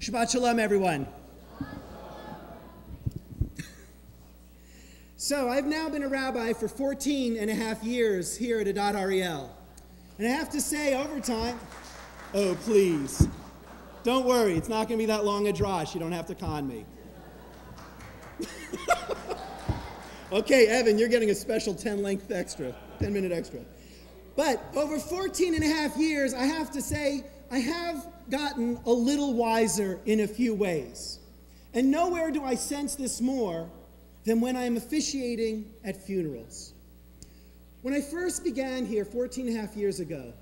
Shabbat Shalom, everyone. So I've now been a rabbi for 14 and a half years here at Adat Ariel. And I have to say, over time, oh, please, don't worry, it's not going to be that long a drosh. You don't have to con me. Okay, Evan, you're getting a special 10-minute extra. But over 14 and a half years, I have to say, I have gotten a little wiser in a few ways. And nowhere do I sense this more than when I am officiating at funerals. When I first began here 14 and a half years ago,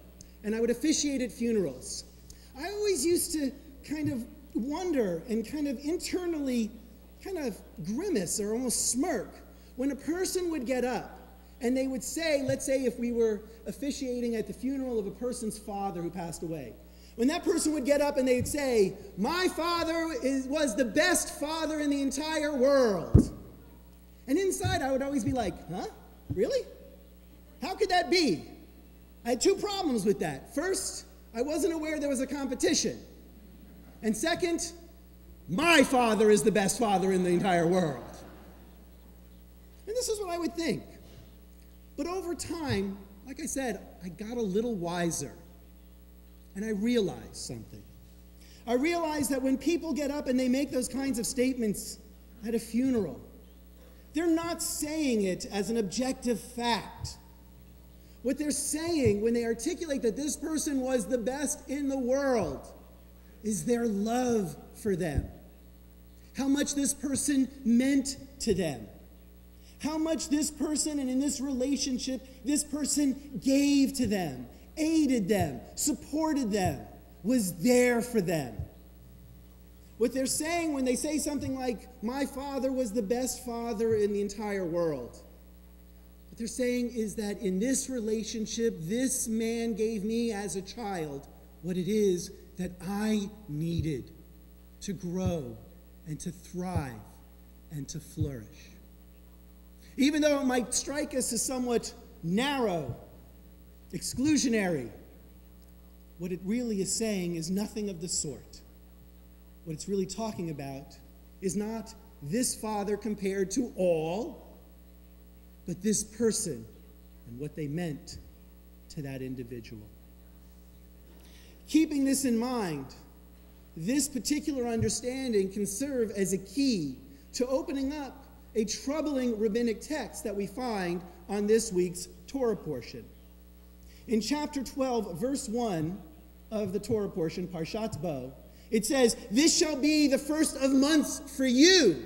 and I would officiate at funerals, I always used to kind of wonder and kind of internally kind of grimace or almost smirk when a person would get up and they would say, let's say if we were officiating at the funeral of a person's father who passed away, when that person would get up and they'd say, my father was the best father in the entire world. And inside I would always be like, huh? Really? How could that be? I had two problems with that. First, I wasn't aware there was a competition. And second, my father is the best father in the entire world. And this is what I would think. But over time, like I said, I got a little wiser. And I realized something. I realized that when people get up and they make those kinds of statements at a funeral, they're not saying it as an objective fact. What they're saying when they articulate that this person was the best in the world is their love for them. How much this person meant to them. How much this person, and in this relationship, this person gave to them, aided them, supported them, was there for them. What they're saying when they say something like, my father was the best father in the entire world, what they're saying is that in this relationship, this man gave me as a child what it is that I needed to grow and to thrive and to flourish. Even though it might strike us as somewhat narrow, exclusionary, what it really is saying is nothing of the sort. What it's really talking about is not this father compared to all, but this person and what they meant to that individual. Keeping this in mind, this particular understanding can serve as a key to opening up a troubling rabbinic text that we find on this week's Torah portion. In chapter 12, verse 1 of the Torah portion, Parshat Bo, it says, this shall be the first of months for you.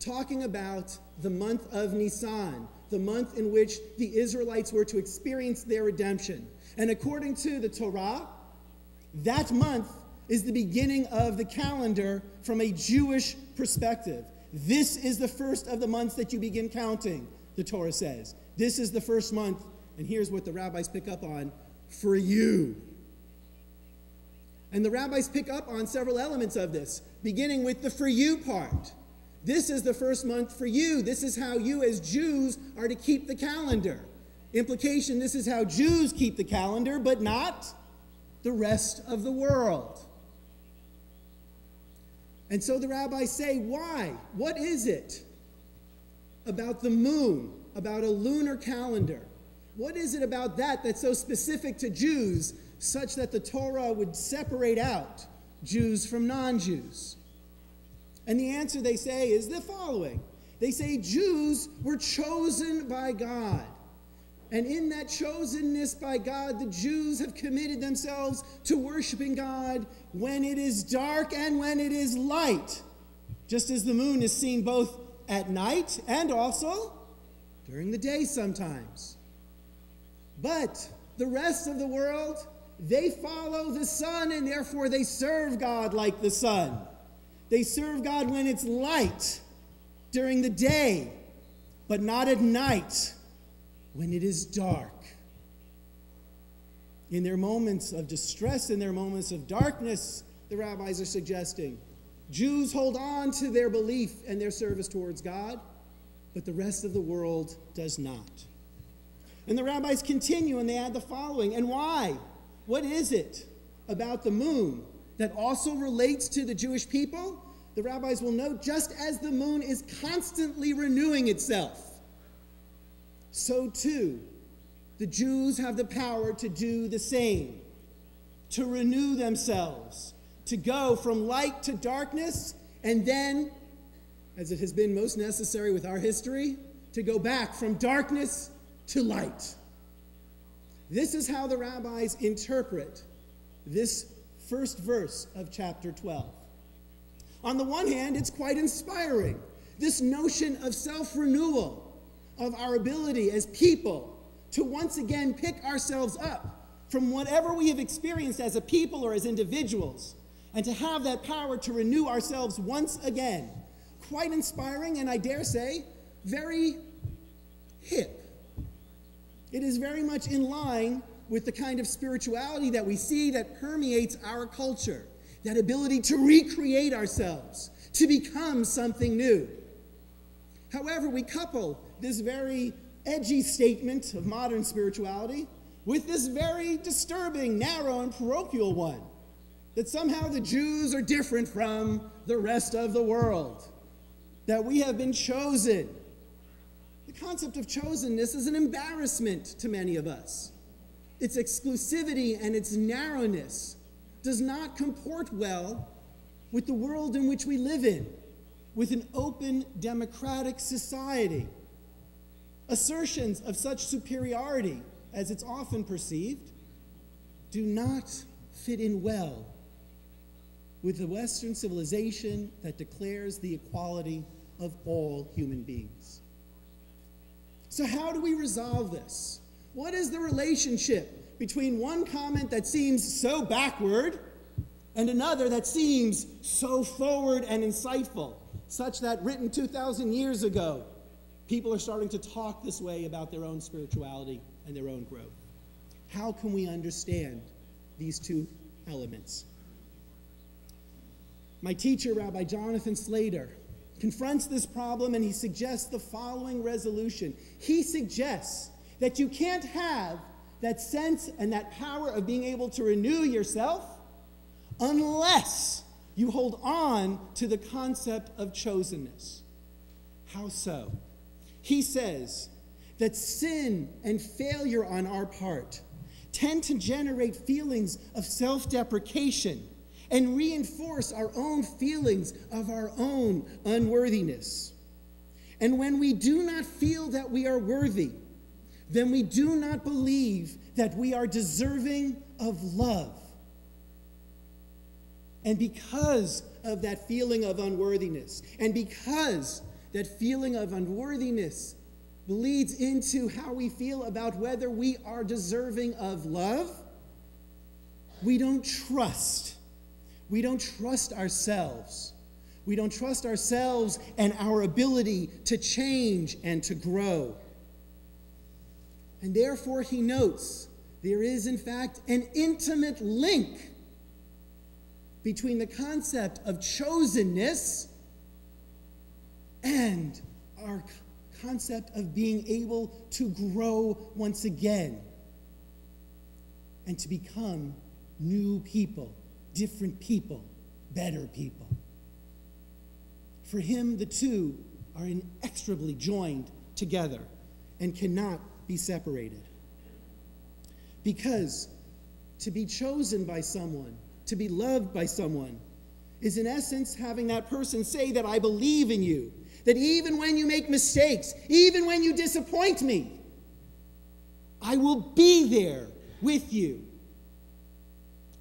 Talking about the month of Nisan, the month in which the Israelites were to experience their redemption. And according to the Torah, that month is the beginning of the calendar from a Jewish perspective. This is the first of the months that you begin counting, the Torah says. This is the first month, and here's what the rabbis pick up on, for you. And the rabbis pick up on several elements of this, beginning with the for you part. This is the first month for you. This is how you as Jews are to keep the calendar. Implication, this is how Jews keep the calendar, but not the rest of the world. And so the rabbis say, why? What is it about the moon, about a lunar calendar? What is it about that that's so specific to Jews, such that the Torah would separate out Jews from non-Jews? And the answer, they say, is the following. They say Jews were chosen by God. And in that chosenness by God, the Jews have committed themselves to worshiping God when it is dark and when it is light, just as the moon is seen both at night and also during the day sometimes. But the rest of the world, they follow the sun, and therefore they serve God like the sun. They serve God when it's light during the day, but not at night when it is dark. In their moments of distress, in their moments of darkness, the rabbis are suggesting, Jews hold on to their belief and their service towards God, but the rest of the world does not. And the rabbis continue and they add the following. And why? What is it about the moon that also relates to the Jewish people, the rabbis will note, just as the moon is constantly renewing itself, so too the Jews have the power to do the same, to renew themselves, to go from light to darkness, and then, as it has been most necessary with our history, to go back from darkness to light. This is how the rabbis interpret this first verse of chapter 12. On the one hand, it's quite inspiring, this notion of self-renewal, of our ability as people to once again pick ourselves up from whatever we have experienced as a people or as individuals, and to have that power to renew ourselves once again. Quite inspiring, and I dare say, very hip. It is very much in line with the kind of spirituality that we see that permeates our culture, that ability to recreate ourselves, to become something new. However, we couple this very edgy statement of modern spirituality with this very disturbing, narrow, and parochial one, that somehow the Jews are different from the rest of the world, that we have been chosen. The concept of chosenness is an embarrassment to many of us. Its exclusivity and its narrowness does not comport well with the world in which we live in, with an open, democratic society. Assertions of such superiority, as it's often perceived, do not fit in well with the Western civilization that declares the equality of all human beings. So how do we resolve this? What is the relationship between one comment that seems so backward and another that seems so forward and insightful, such that written 2,000 years ago, people are starting to talk this way about their own spirituality and their own growth? How can we understand these two elements? My teacher, Rabbi Jonathan Slater, confronts this problem, and he suggests the following resolution. He suggests that you can't have that sense and that power of being able to renew yourself unless you hold on to the concept of chosenness. How so? He says that sin and failure on our part tend to generate feelings of self-deprecation and reinforce our own feelings of our own unworthiness. And when we do not feel that we are worthy, then we do not believe that we are deserving of love. And because of that feeling of unworthiness, and because that feeling of unworthiness bleeds into how we feel about whether we are deserving of love, we don't trust. We don't trust ourselves. We don't trust ourselves and our ability to change and to grow. And therefore, he notes, there is in fact an intimate link between the concept of chosenness and our concept of being able to grow once again and to become new people, different people, better people. For him, the two are inextricably joined together and cannot be separated. Because to be chosen by someone, to be loved by someone, is in essence having that person say that I believe in you, that even when you make mistakes, even when you disappoint me, I will be there with you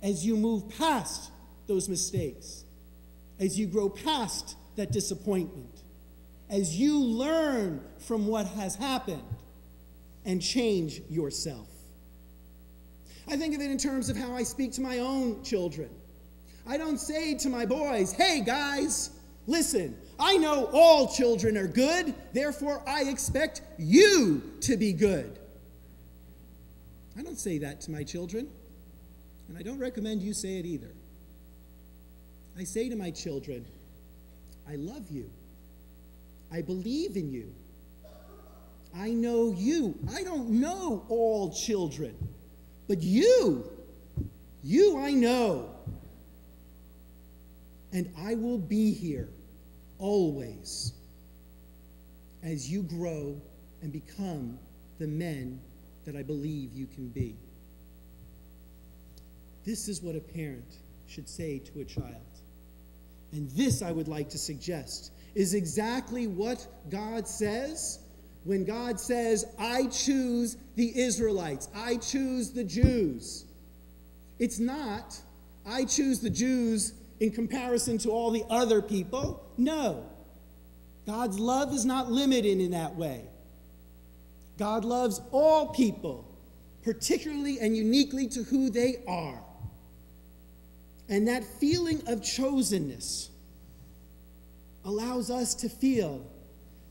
as you move past those mistakes, as you grow past that disappointment, as you learn from what has happened and change yourself. I think of it in terms of how I speak to my own children. I don't say to my boys, hey guys, listen, I know all children are good, therefore I expect you to be good. I don't say that to my children, and I don't recommend you say it either. I say to my children, I love you. I believe in you. I know you. I don't know all children, but you I know. and I will be here always as you grow and become the men that I believe you can be. This is what a parent should say to a child. And this, I would like to suggest, is exactly what God says when God says, I choose the Israelites, I choose the Jews. It's not, I choose the Jews in comparison to all the other people. No. God's love is not limited in that way. God loves all people, particularly and uniquely to who they are. And that feeling of chosenness allows us to feel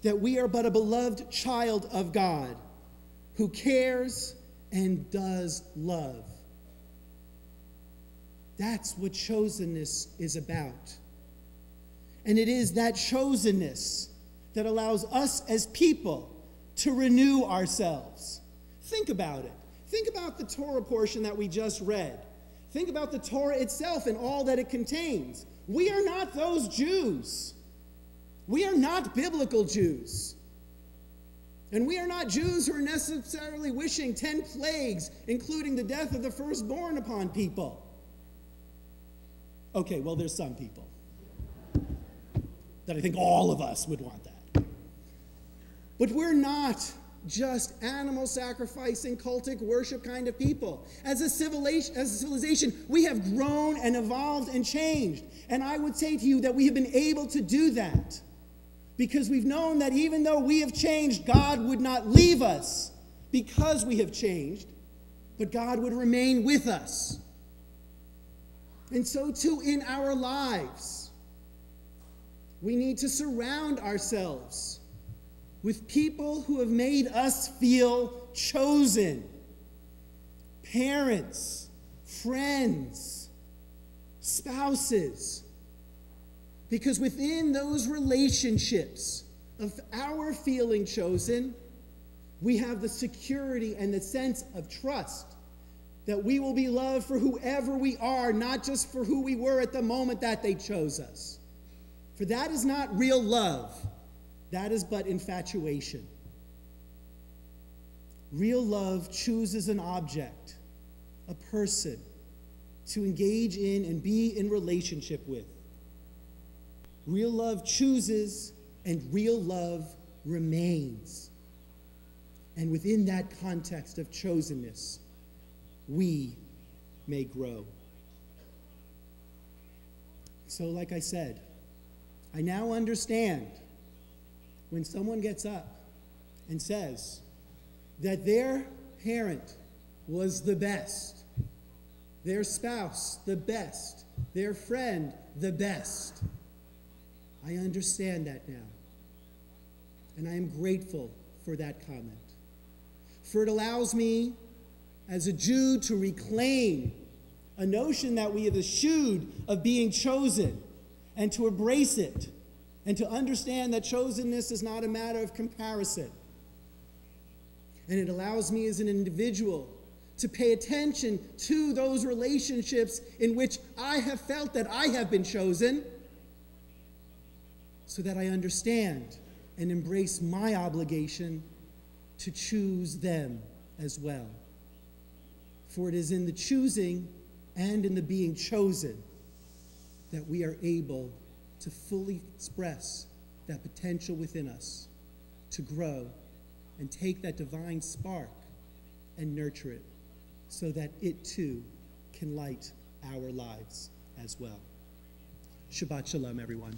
that we are but a beloved child of God who cares and does love. That's what chosenness is about. And it is that chosenness that allows us as people to renew ourselves. Think about it. Think about the Torah portion that we just read. Think about the Torah itself and all that it contains. We are not those Jews. We are not biblical Jews. And we are not Jews who are necessarily wishing 10 plagues, including the death of the firstborn, upon people. Okay, well, there's some people that I think all of us would want that. But we're not just animal sacrificing, cultic worship kind of people. As a civilization, we have grown and evolved and changed. And I would say to you that we have been able to do that because we've known that even though we have changed, God would not leave us because we have changed, but God would remain with us. And so too in our lives, we need to surround ourselves with people who have made us feel chosen. Parents, friends, spouses. Because within those relationships of our feeling chosen, we have the security and the sense of trust that we will be loved for whoever we are, not just for who we were at the moment that they chose us. For that is not real love. That is but infatuation. Real love chooses an object, a person, to engage in and be in relationship with. Real love chooses, and real love remains. And within that context of chosenness, we may grow. So, like I said, I now understand when someone gets up and says that their parent was the best, their spouse the best, their friend the best. I understand that now. And I am grateful for that comment. For it allows me, as a Jew, to reclaim a notion that we have eschewed of being chosen and to embrace it. And to understand that chosenness is not a matter of comparison. And it allows me as an individual to pay attention to those relationships in which I have felt that I have been chosen, so that I understand and embrace my obligation to choose them as well. For it is in the choosing and in the being chosen that we are able to fully express that potential within us, to grow and take that divine spark and nurture it so that it too can light our lives as well. Shabbat Shalom, everyone.